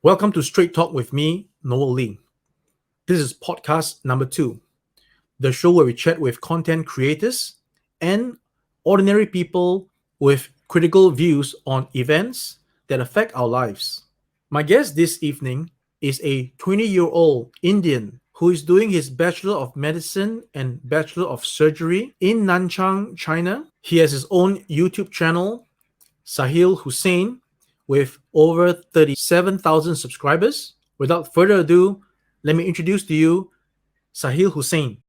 Welcome to Straight Talk with me, Noel Lee. This is podcast number 2, the show where we chat with content creators and ordinary people with critical views on events that affect our lives. My guest this evening is a 20-year-old Indian who is doing his Bachelor of Medicine and Bachelor of Surgery in Nanchang, China. He has his own YouTube channel, Saahil Hussain, with over 37,000 subscribers. Without further ado, let me introduce to you Saahil Hussain.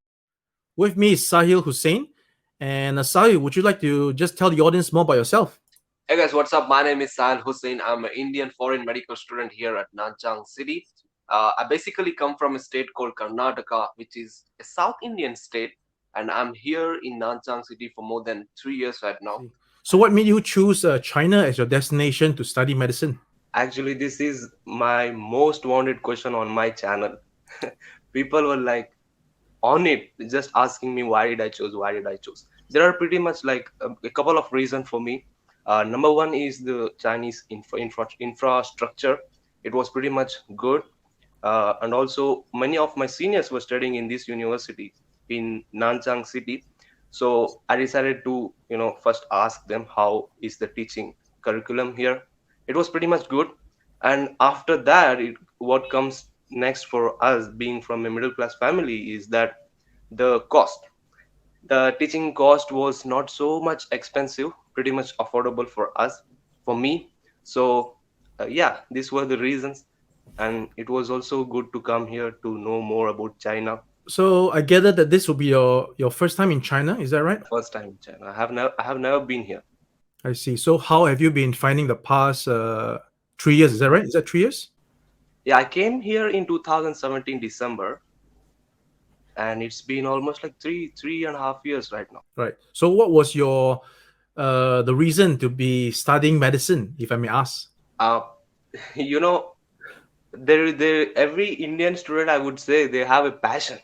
With me is Saahil Hussain. And Saahil, would you like to just tell the audience more about yourself? Hey guys, what's up? My name is Saahil Hussain. I'm an Indian foreign medical student here at Nanchang City. I basically come from a state called Karnataka, which is a South Indian state, and I'm here in Nanchang City for more than 3 years right now. So, what made you choose China as your destination to study medicine? Actually, this is my most wanted question on my channel. People were like on it, just asking me why did I choose. There are pretty much like a couple of reasons for me. Number one is the Chinese infrastructure. It was pretty much good. And also many of my seniors were studying in this university in Nanchang City. So I decided to, first ask them how is the teaching curriculum here. It was pretty much good. And after that, what comes next for us being from a middle class family is that the cost. The teaching cost was not so much expensive, pretty much affordable for us, for me. So yeah, these were the reasons. And it was also good to come here to know more about China. So, I gather that this will be your first time in China, is that right? First time in China. I have never been here. I see. So, how have you been finding the past 3 years? Is that right? Is that 3 years? Yeah, I came here in 2017 December, and it's been almost like three and a half years right now. Right. So, what was your the reason to be studying medicine, if I may ask? Uh, you know, every Indian student, I would say, they have a passion.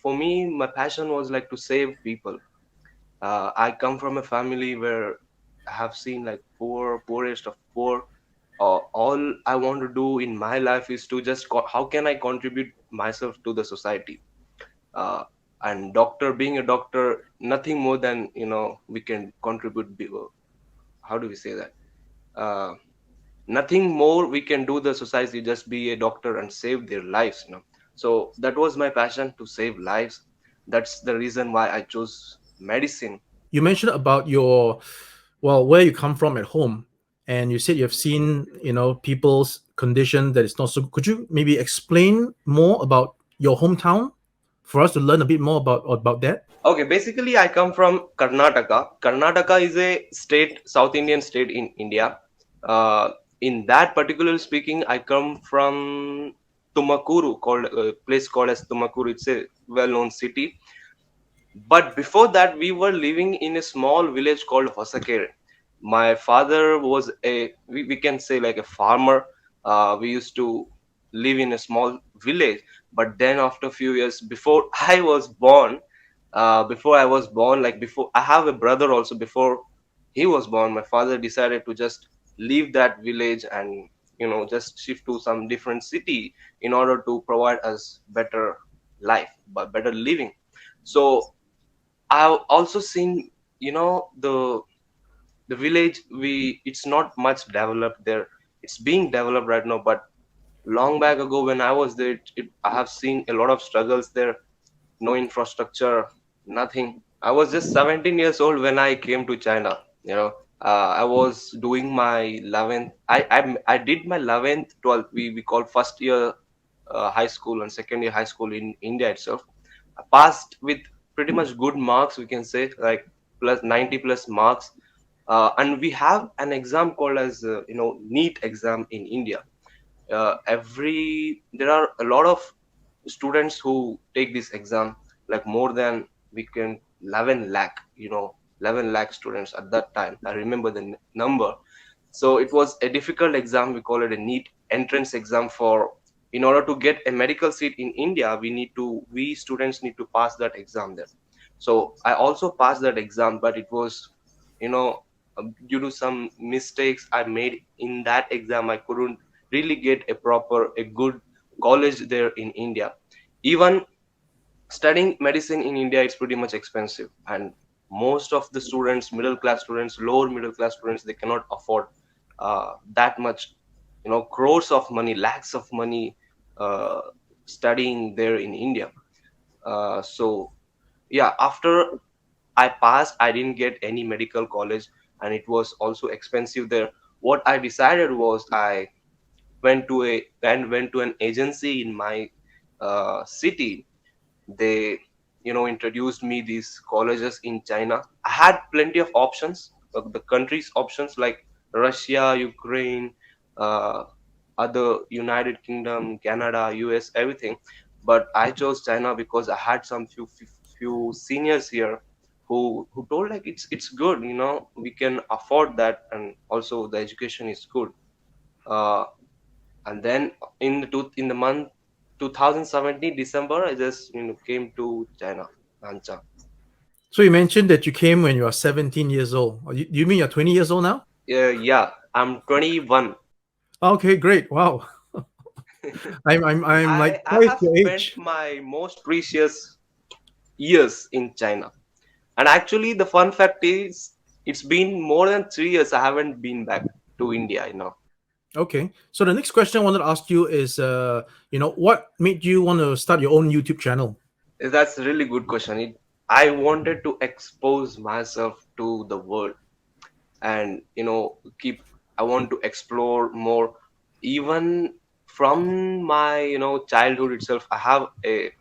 For me, my passion was like to save people. I come from a family where I have seen like poorest of poor. All I want to do in my life is to just how can I contribute myself to the society. And being a doctor, nothing more than we can contribute. How do we say that? Uh, Nothing more we can do the society, just be a doctor and save their lives. So that was my passion, to save lives. That's the reason why I chose medicine. You mentioned about where you come from at home, and you said you have seen, people's condition that is not so. Could you maybe explain more about your hometown for us to learn a bit more about that? Okay, basically I come from Karnataka is a state, South Indian state in India. In that particular speaking, I come from Tumakuru, called a place called as Tumakuru. It's a well-known city. But before that, we were living in a small village called Hosakere. My father was we can say like a farmer. We used to live in a small village. But then after a few years, before I was born, like before, I have a brother also. Before he was born, my father decided to just leave that village and just shift to some different city in order to provide us better life, but better living. So I've also seen, the village. It's not much developed there. It's being developed right now, but long back ago when I was there, I have seen a lot of struggles there. No infrastructure, nothing. I was just 17 years old when I came to China. I was doing my 11th. I did my 11th, 12th. We call first year high school and second year high school in India itself. I passed with pretty much good marks, we can say, like plus 90 plus marks. And we have an exam called as NEET exam in India. There are a lot of students who take this exam, like more than we can 11 lakh 11 lakh students at that time. I remember the number. So it was a difficult exam. We call it a NEET entrance exam. For in order to get a medical seat in India, we students need to pass that exam there. So I also passed that exam, but it was due to some mistakes I made in that exam, I couldn't really get a good college there in India. Even studying medicine in India, it's pretty much expensive, and most of the students, middle class students, lower middle class students, they cannot afford that much, crores of money, lakhs of money, uh, studying there in India. So yeah, after I passed, I didn't get any medical college, and it was also expensive there. What I decided was I went to an agency in my city. They introduced me these colleges in China. I had plenty of options, the countries options like Russia, Ukraine, uh, other United Kingdom, Canada, US, everything, but I chose China because I had some few seniors here who told like it's good, we can afford that, and also the education is good. uh, and then in the month 2017 December, I just came to China, Nanchang. So you mentioned that you came when you were 17 years old. You mean you're 20 years old now? Yeah, I'm 21. Okay, great. Wow. I'm like I twice have your spent age. my most precious years in China. And actually, the fun fact is, it's been more than 3 years I haven't been back to India. Okay. So the next question I wanted to ask you is, what made you want to start your own YouTube channel? That's a really good question. I wanted to expose myself to the world, and keep. I want to explore more. Even from my childhood itself, I have a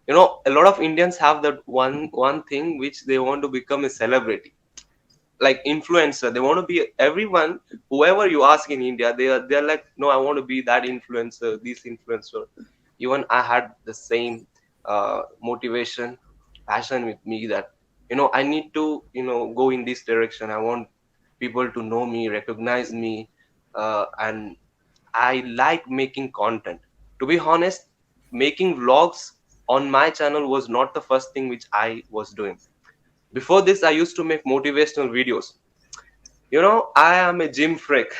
lot of Indians have that one thing which they want to become a celebrity, like influencer. They want to be everyone. Whoever you ask in India, they're like, no, I want to be that influencer, this influencer. Even I had the same motivation, passion with me, that I need to go in this direction. I want people to know me, recognize me, and I like making content. To be honest, making vlogs on my channel was not the first thing which I was doing. Before this, I used to make motivational videos. I am a gym freak.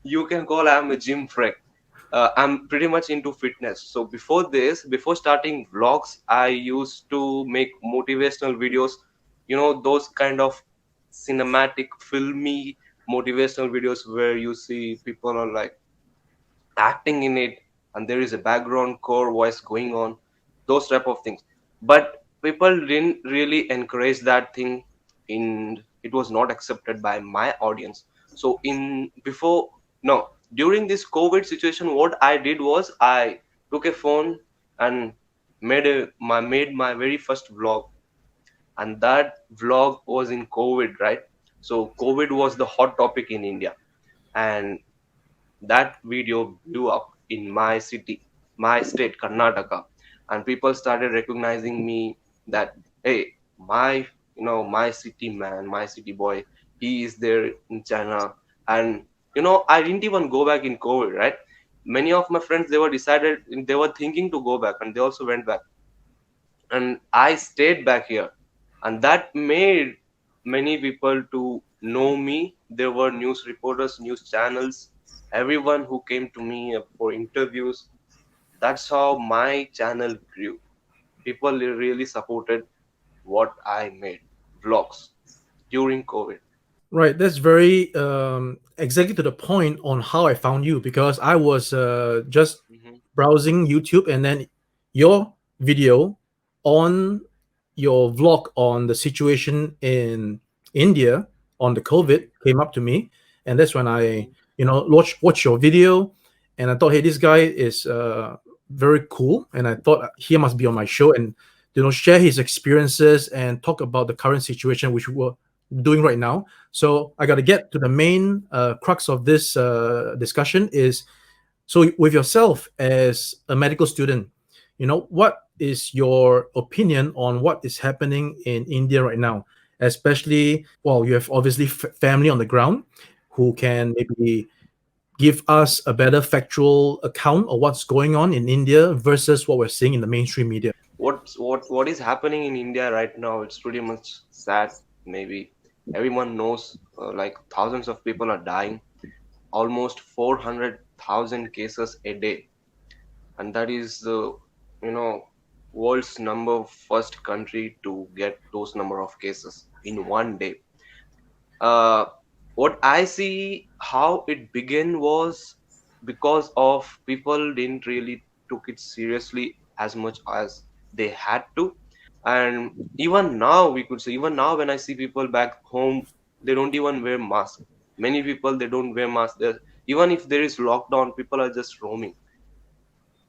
You can call I am a gym freak. I'm pretty much into fitness. So before this, before starting vlogs, I used to make motivational videos. Those kind of cinematic, filmy motivational videos where you see people are like acting in it, and there is a background core voice going on, those type of things. But people didn't really encourage that thing. It was not accepted by my audience. So in before no during this COVID situation, what I did was I took a phone and made my very first vlog. And that vlog was in COVID, right? So COVID was the hot topic in India, and that video blew up in my city, my state, Karnataka, and people started recognizing me, that hey, my city man, my city boy, he is there in China. And I didn't even go back in COVID, right? Many of my friends, they were thinking to go back, and they also went back, and I stayed back here, and that made many people to know me. There were news reporters, news channels, everyone who came to me for interviews. That's how my channel grew. People really supported what I made, vlogs during COVID. Right, that's very exactly to the point on how I found you because I was just Hmm. browsing YouTube and then your video on your vlog on the situation in India on the COVID came up to me, and that's when I watch your video, and I thought, hey, this guy is very cool, and I thought he must be on my show and share his experiences and talk about the current situation which we're doing right now. So I got to get to the main crux of this discussion is, so with yourself as a medical student, what is your opinion on what is happening in India right now? Especially, well, you have obviously family on the ground who can maybe give us a better factual account of what's going on in India versus what we're seeing in the mainstream media. What is happening in India right now? It's pretty much sad. Maybe everyone knows, like thousands of people are dying. Almost 400 1,000 cases a day, and that is the you know world's number first country to get those number of cases in one day. uh, what I see how it began was because of people didn't really took it seriously as much as they had to. And even now, we could say, even now when I see people back home, they don't even wear masks. Many people, they don't wear masks there. Even if there is lockdown, people are just roaming.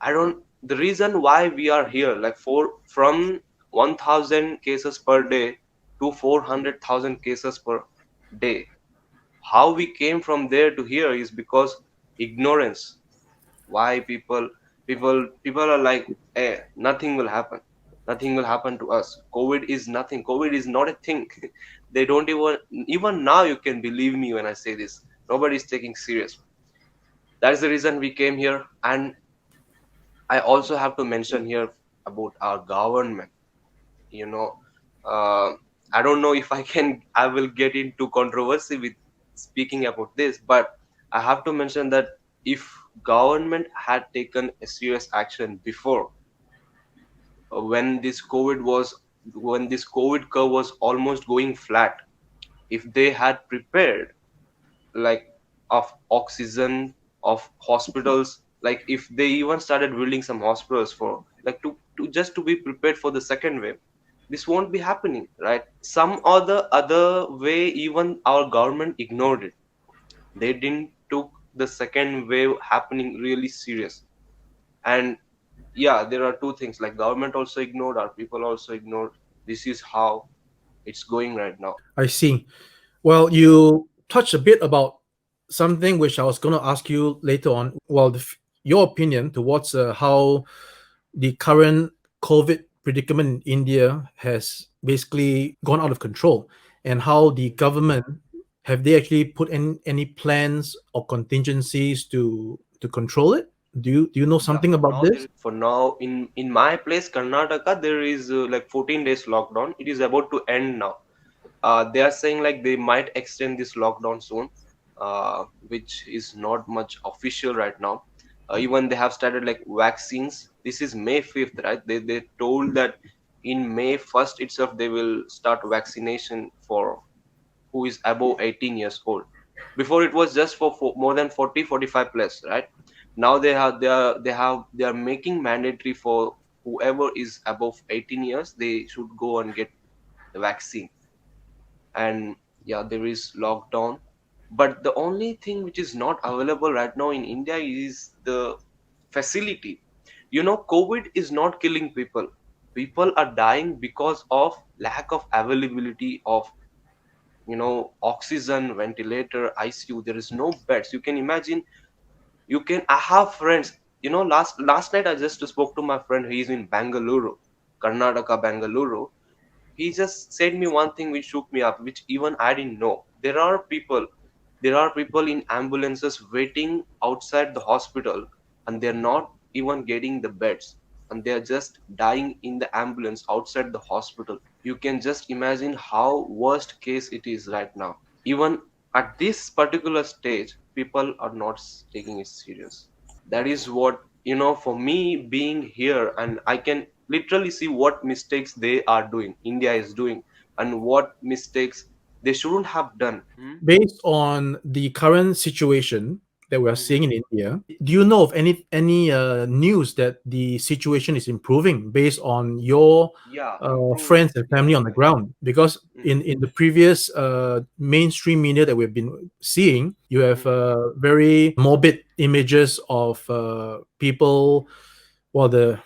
I don't, the reason why we are here, like from 1,000 cases per day to 400,000 cases per day, how we came from there to here is because ignorance. Why people are like, eh, nothing will happen, nothing will happen to us, COVID is nothing, COVID is not a thing. They don't even now, you can believe me when I say this, nobody is taking serious. That's the reason we came here. And I also have to mention here about our government. you know uh, I don't know if I will get into controversy with speaking about this, but I have to mention that if government had taken a serious action before, when this COVID curve was almost going flat, if they had prepared, like, of oxygen, of hospitals, like if they even started building some hospitals for, like, to just to be prepared for the second wave, this won't be happening, right? Some other way, even our government ignored it. They didn't took the second wave happening really serious. And yeah, there are two things, like government also ignored, our people also ignored. This is how it's going right now. I see. Well, you touched a bit about something which I was going to ask you later on. Well, your opinion towards how the current COVID predicament in India has basically gone out of control, and how the government have they actually put in any plans or contingencies to control it? Do you know Yeah, something about this? for now, in my place, Karnataka, there is like 14 days lockdown. It is about to end now. They are saying like they might extend this lockdown soon, which is not much official right now. Even they have started like vaccines. This is May 5th, right? They told that in May 1st itself they will start vaccination for who is above 18 years old. Before it was just for more than 40, 45 plus, right? Now they are making mandatory for whoever is above 18 years, they should go and get the vaccine. And yeah, there is lockdown, but the only thing which is not available right now in India is the facility. COVID is not killing people. People are dying because of lack of availability of oxygen, ventilator, ICU. There is no beds. You can imagine. I have friends. Last night I just spoke to my friend. He's in Bangalore, Karnataka, Bangalore. He just said me one thing which shook me up, which even I didn't know. There are people in ambulances waiting outside the hospital, and they're not even getting the beds, and they're just dying in the ambulance outside the hospital. You can just imagine how worst case it is right now. Even at this particular stage, people are not taking it serious. That is what, for me being here, and I can literally see what mistakes they are doing, India is doing, and what mistakes they shouldn't have done. Based on the current situation that we are seeing in India, do you know of any news that the situation is improving based on your Yeah, friends improving. and family on the ground? Because in the previous mainstream media that we've been seeing, you have very morbid images of people, well, the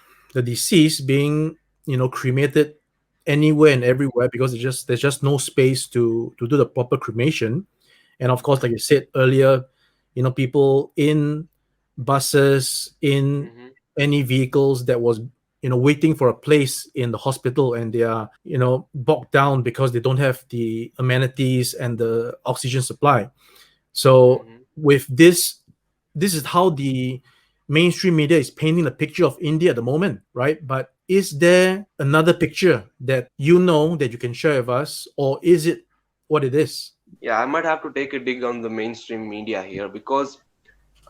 deceased being cremated anywhere and everywhere because there's just no space to do the proper cremation. And of course, like you said earlier, people in buses, in any vehicles that was waiting for a place in the hospital, and they are bogged down because they don't have the amenities and the oxygen supply. So with this is how the mainstream media is painting a picture of India at the moment, right? But is there another picture that that you can share with us, or is it what it is? Yeah, I might have to take a dig on the mainstream media here, because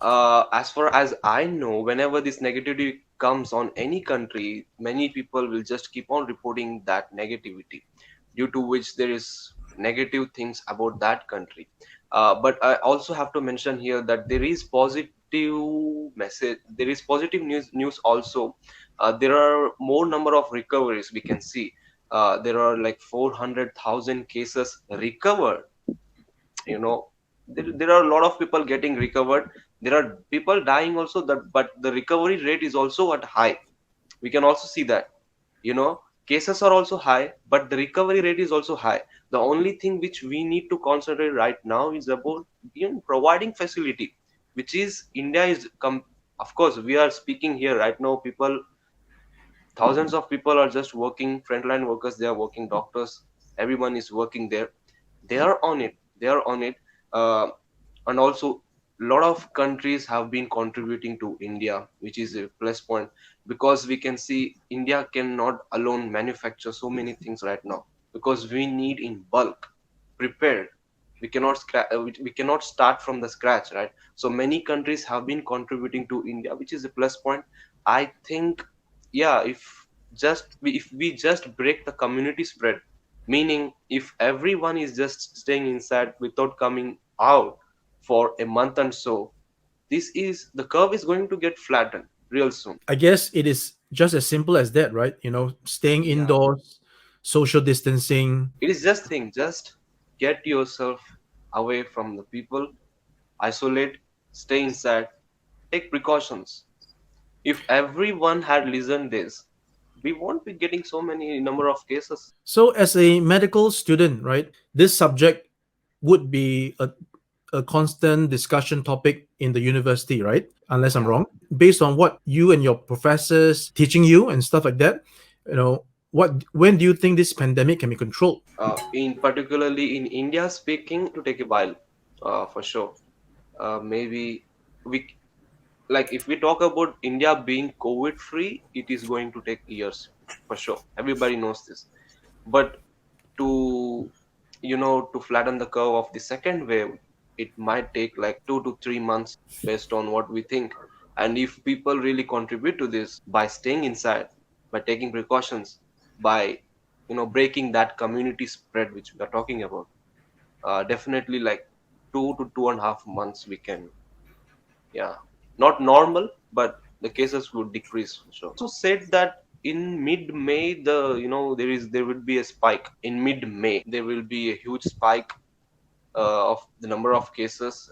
As far as I know, whenever this negativity comes on any country, many people will just keep on reporting that negativity, due to which there is negative things about that country. But I also have to mention here that there is positive message, there is positive news also. There are more number of recoveries we can see. There are like 400,000 cases recovered. There are a lot of people getting recovered. There are people dying also, that but the recovery rate is also at high. We can also see that, cases are also high, but the recovery rate is also high. The only thing which we need to concentrate right now is about providing facility, which is India is of course we are speaking here right now, people, thousands of people are just working, frontline workers, they are working, doctors, everyone is working there. They are on it, uh, and also a lot of countries have been contributing to India, which is a plus point, because we can see India cannot alone manufacture so many things right now, because we need in bulk, prepared. We cannot start from the scratch, right? So many countries have been contributing to India, which is a plus point. I think, yeah, if we just break the community spread, meaning if everyone is just staying inside without coming out for a month and so, the curve is going to get flattened real soon. I guess it is just as simple as that, right? Staying Yeah, indoors, social distancing. it is just get yourself away from the people, isolate, stay inside, take precautions. If everyone had listened this, we won't be getting so many number of cases. So, as a medical student, right, this subject would be a constant discussion topic in the university, right? Unless I'm Yeah. wrong. Based on what you and your professors teaching you and stuff like that, when do you think this pandemic can be controlled? In particularly in India speaking, to take a while, for sure. Maybe we like if we talk about India being COVID free, it is going to take years for sure. Everybody knows this. But to to flatten the curve of the second wave, it might take like 2 to 3 months based on what we think. And if people really contribute to this by staying inside, by taking precautions, by breaking that community spread which we are talking about, definitely like 2 to 2.5 months we can, yeah, not normal, but the cases would decrease for sure. So said that in mid May, there would be a spike. In mid May there will be a huge spike of the number of cases.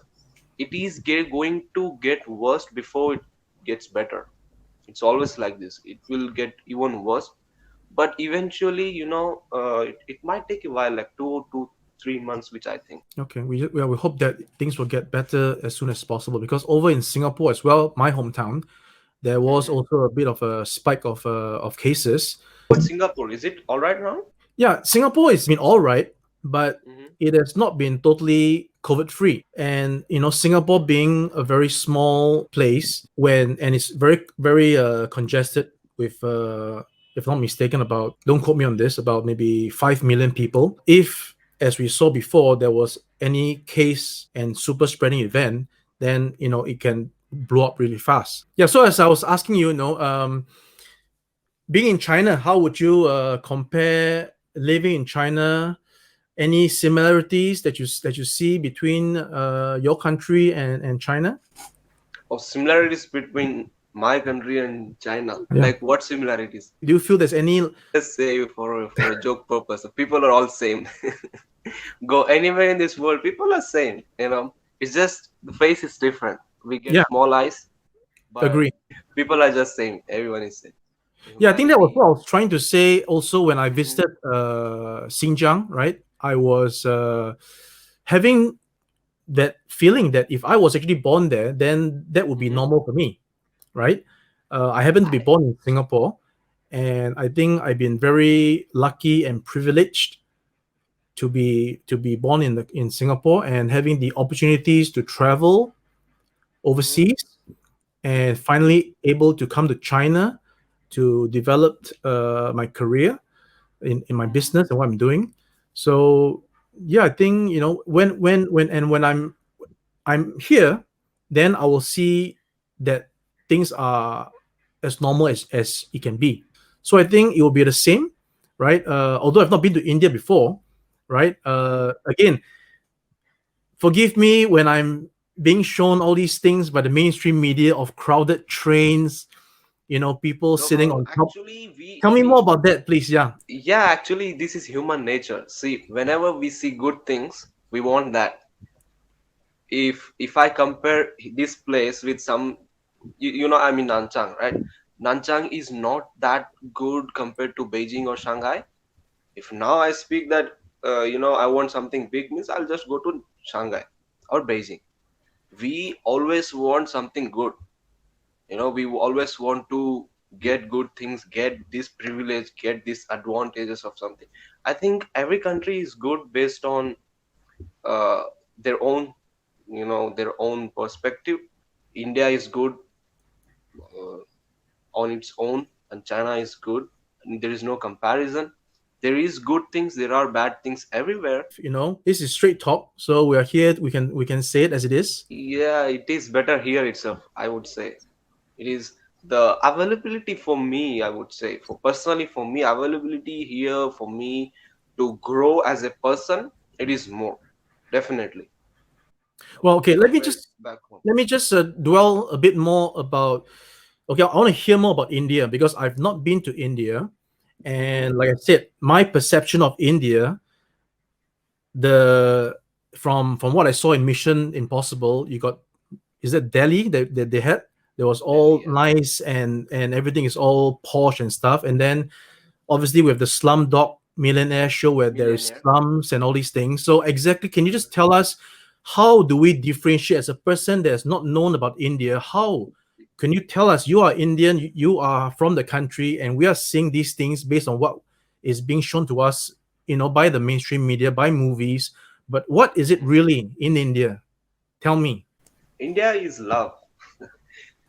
It is going to get worse before it gets better. It's always like this, it will get even worse, but eventually, it might take a while, like 2 to 3 months, which I think. Okay, we hope that things will get better as soon as possible, because over in Singapore as well, my hometown, there was Mhm. also a bit of a spike of cases. But Singapore, is it all right now? Yeah, Singapore has been all right, but Hmm. it has not been totally COVID free. And Singapore being a very small place, and it's very very congested with, if not mistaken, about, don't quote me on this, about maybe 5 million people. If, as we saw before, there was any case and super spreading event, then it can blow up really fast. Yeah. So as I was asking you, being in China, how would you compare living in China? Any similarities that you see between your country and China? Or similarities between my country and China? Yeah. Like what similarities? Do you feel there's any? Let's say for a joke purpose, people are all same. Go anywhere in this world, people are same. It's just the face is different. We get Yeah, small eyes, but agree. people are just same. Everyone is same. Yeah, I think that was Humanity. what I was trying to say. Also, when I Hmm. visited Xinjiang, right, I was having that feeling that if I was actually born there, then that would be Hmm. normal for me, right? I happen to be born in Singapore, and I think I've been very lucky and privileged to be born in Singapore and having the opportunities to travel Hmm. overseas, and finally able to come to China to develop my career in my Hmm. business and what I'm doing. So yeah, I think when I'm here, then I will see that things are as normal as it can be. So I think it will be the same, right? Although I've not been to India before, right? Again, forgive me when I'm being shown all these things by the mainstream media of crowded trains, people No, sitting bro. on top. Actually, Tell me more about that, please. Yeah. yeah, actually, this is human nature. See, whenever we see good things, we want that. If I compare this place with some, I'm in Nanchang, right? Nanchang is not that good compared to Beijing or Shanghai. If now I speak that, I want something big, means I'll just go to Shanghai or Beijing. We always want something good. We always want to get good things, get this privilege, get these advantages of something. I think every country is good based on uh, their own, their own perspective. India is good uh, on its own, and China is good, and there is no comparison. There is good things, there are bad things everywhere. This is straight talk, so we are here. We can say it as it is. Yeah, it is better here itself, I would say. It is the availability for me, I would say. For personally, for me, availability here for me to grow as a person, it is more. Definitely. Well, okay. Let me Compared just back home. let me just dwell a bit more about. Okay, I want to hear more about India because I've not been to India, and like I said, my perception of India, the from what I saw in Mission Impossible, you got, is that Delhi that they had? There was all Delhi, yeah. nice and everything is all posh and stuff, and then obviously we have the Slumdog Millionaire show where there is Millionaire. slums and all these things. So exactly, can you just tell us how do we differentiate as a person that has not known about India? How can you tell us you are Indian, you are from the country, and we are seeing these things based on what is being shown to us, by the mainstream media, by movies. But what is it really in India? Tell me. India is love.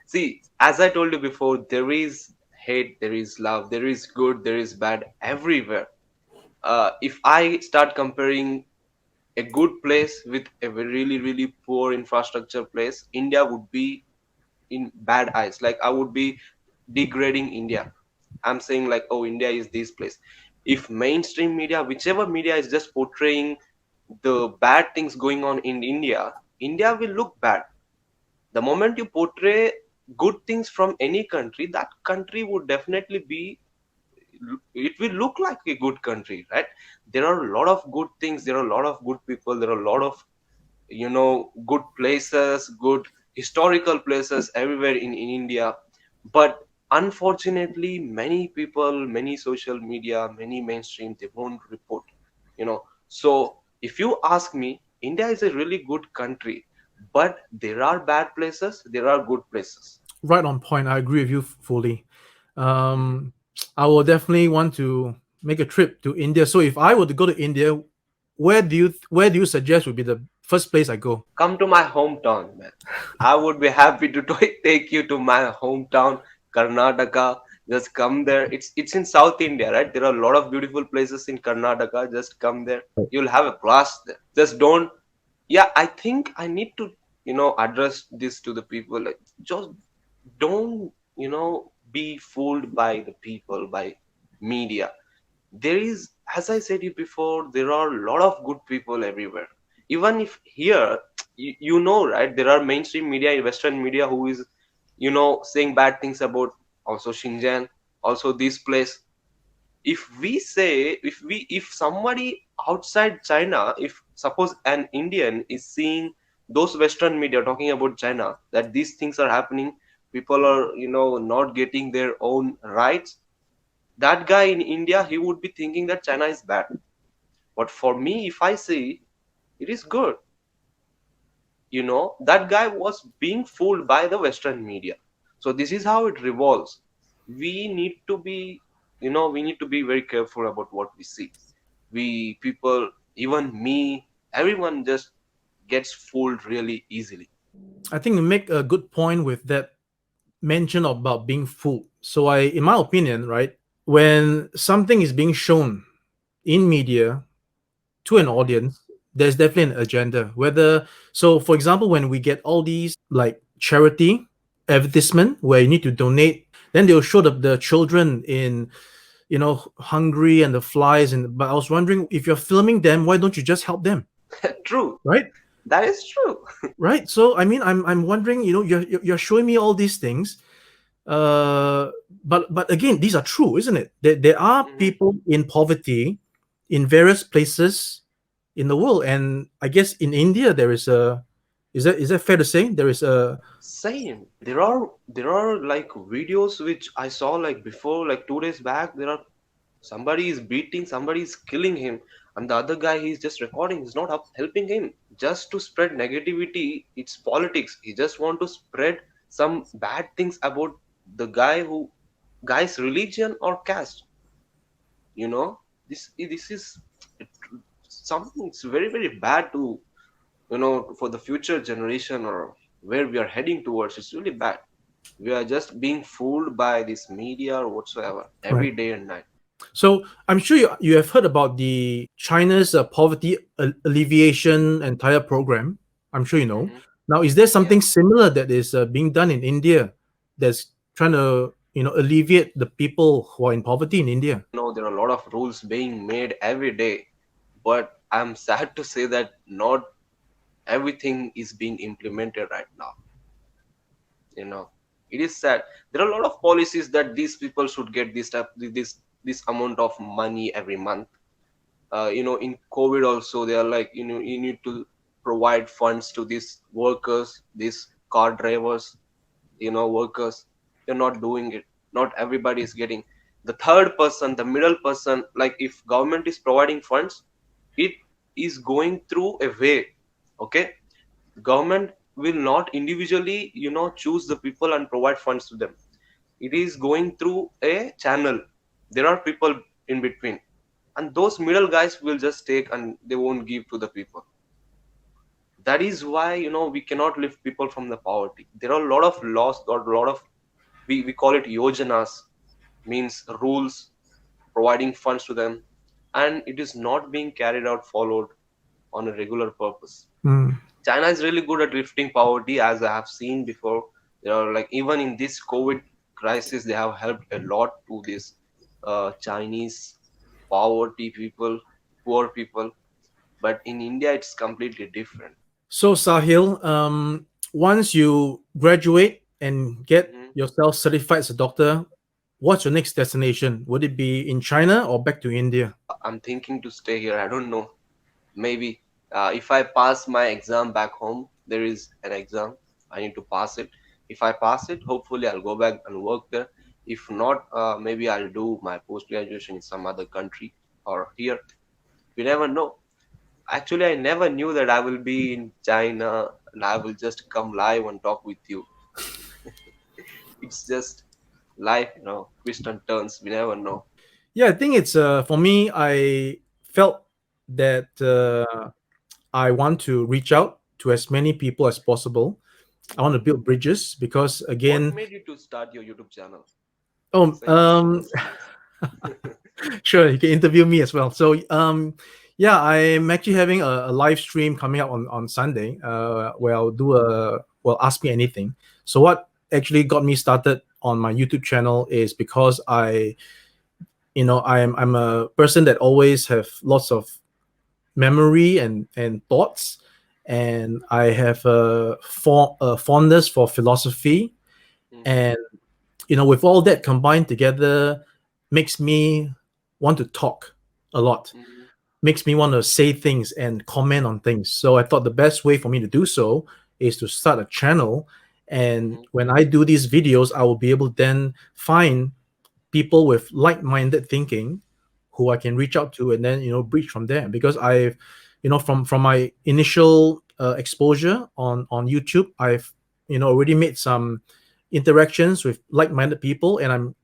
See, as I told you before, there is hate, there is love, there is good, there is bad everywhere. If I start comparing a good place with a really, really poor infrastructure place, India would be in bad eyes. Like I would be degrading India. I'm saying like, oh, India is this place. If mainstream media, whichever media is just portraying the bad things going on in India, India will look bad. The moment you portray good things from any country, that country would definitely be, it will look like a good country, right? There are a lot of good things, there are a lot of good people, there are a lot of good places, good historical places everywhere in India. But unfortunately, many people, many social media, many mainstream, they won't report. So if you ask me, India is a really good country, but there are bad places, there are good places. Right on point. I agree with you fully. Um, I will definitely want to make a trip to India. So if I were to go to India, where do you suggest would be the first place I go? Come to my hometown, man. I would be happy to take you to my hometown, Karnataka. Just come there. It's in South India, right? There are a lot of beautiful places in Karnataka. Just come there. You'll have a blast there. Just don't. Yeah, I think I need to, address this to the people. Like, just don't, be fooled by the people, by media. There is, as I said it before, there are a lot of good people everywhere. Even if here, right, there are mainstream media, Western media, who is, saying bad things about also Xinjiang, also this place. If somebody outside China, if suppose an Indian is seeing those Western media talking about China, that these things are happening, people are, not getting their own rights, that guy in India, he would be thinking that China is bad. But for me, if I say it is good, that guy was being fooled by the Western media. So this is how it revolves. We need to be, we need to be very careful about what we see. We people, even me, everyone just gets fooled really easily. I think you make a good point with that mention about being fooled. So in my opinion, right, when something is being shown in media to an audience, there's definitely an agenda. So for example, when we get all these like charity advertisement where you need to donate, then they'll show the children in, Hungary and the flies. But I was wondering, if you're filming them, why don't you just help them? True. Right? That is true. Right. So I mean, I'm wondering, you're showing me all these things, but again, these are true, isn't it? There are people in poverty in various places in the world, and I guess in India there is a. Is that fair to say? There is a. Same. There are like videos which I saw like before, like 2 days back. There are somebody is beating, somebody is killing him, and the other guy he's just recording. He's not helping him just to spread negativity. It's politics. He just want to spread some bad things about the guy's religion or caste. You know, this is something. It's very very bad to for the future generation or where we are heading towards. It's really bad. We are just being fooled by this media or whatsoever every Right. day and night. So I'm sure you have heard about the China's poverty alleviation entire program. I'm sure you know. Mhm. Now, is there Yeah. something similar that is being done in India that's trying to alleviate the people who are in poverty in India? There are a lot of rules being made every day, but I'm sad to say that not everything is being implemented right now. You know, it is sad. There are a lot of policies that these people should get this amount of money every month. In COVID also, they are like, you need to provide funds to these workers, these car drivers, workers. They're not doing it. Not everybody is getting. The third person, the middle person, like if government is providing funds, it is going through a way. Okay, government will not individually choose the people and provide funds to them. It is going through a channel. There are people in between, and those middle guys will just take and they won't give to the people. That is why we cannot lift people from the poverty. There are a lot of laws or a lot of, we call it yojanas, means rules providing funds to them, and it is not being carried out, followed on a regular purpose. Mm. China is really good at lifting poverty, as I have seen before. They are like, even in this COVID crisis, they have helped a lot to this Chinese poverty people, poor people. But in India, it's completely different. So Sahil, once you graduate and get Mhm. yourself certified as a doctor, what's your next destination? Would it be in China or back to India? I'm thinking to stay here. I don't know. Maybe if I pass my exam back home, there is an exam. I need to pass it. If I pass it, hopefully I'll go back and work there. If not, maybe I'll do my post graduation in some other country or here. We never know. Actually, I never knew that I will be in China and I will just come live and talk with you. It's just life, twists and turns. We never know. Yeah, I think it's for me. I felt that I want to reach out to as many people as possible. I want to build bridges because, What again, made you to start your YouTube channel? oh, Say to the listeners. sure, you can interview me as well. So, yeah, I'm actually having a live stream coming up on Sunday, where I'll do ask me anything. So, what actually got me started on my YouTube channel is because I'm a person that always have lots of memory and thoughts, and I have a fondness for philosophy, Mhm, and with all that combined together, makes me want to talk a lot, mhm, makes me want to say things and comment on things. So I thought the best way for me to do so is to start a channel, and mhm, when I do these videos, I will be able to then find people with like-minded thinking who I can reach out to, and then breach from there. Because I've from my initial exposure on YouTube, I've already made some interactions with like-minded people, and I'm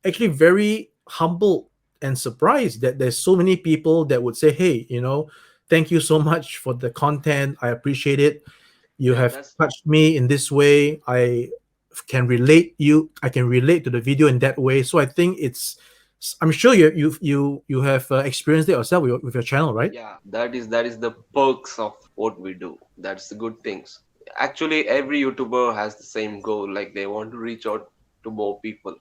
actually very humbled and surprised that there's so many people that would say, hey, thank you so much for the content, I appreciate it, you yeah, have that's touched me in this way, I can relate to the video in that way. So I think it's I'm sure you have experienced it yourself with your channel, right? Yeah, that is the perks of what we do. That's the good things. Actually, every YouTuber has the same goal, like they want to reach out to more people.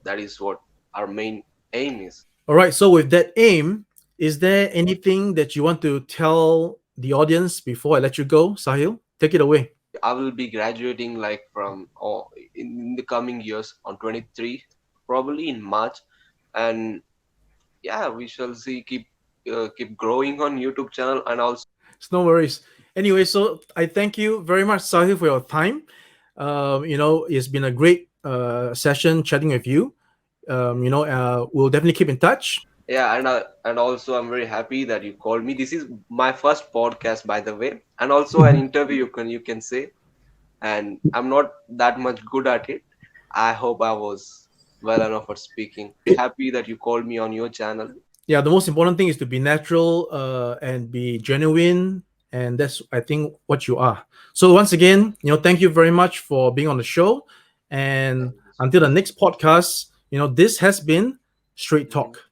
That is what our main aim is. All right. So with that aim, is there anything that you want to tell the audience before I let you go, Saahil? Take it away. I will be graduating like from in the coming years on 23, probably in March, and yeah, we shall see. Keep growing on YouTube channel, and also It's no worries. Anyway, so I thank you very much, Sahil, for your time. It's been a great session chatting with you. We'll definitely keep in touch. yeah, and also I'm very happy that you called me. This is my first podcast, by the way, and also an interview. You can say, and I'm not that much good at it. I hope I was well enough at speaking. Happy that you called me on your channel. Yeah, the most important thing is to be natural and be genuine, and that's I think what you are. So once again, thank you very much for being on the show, and Thank you so until the much. next podcast, this has been Straight Talk.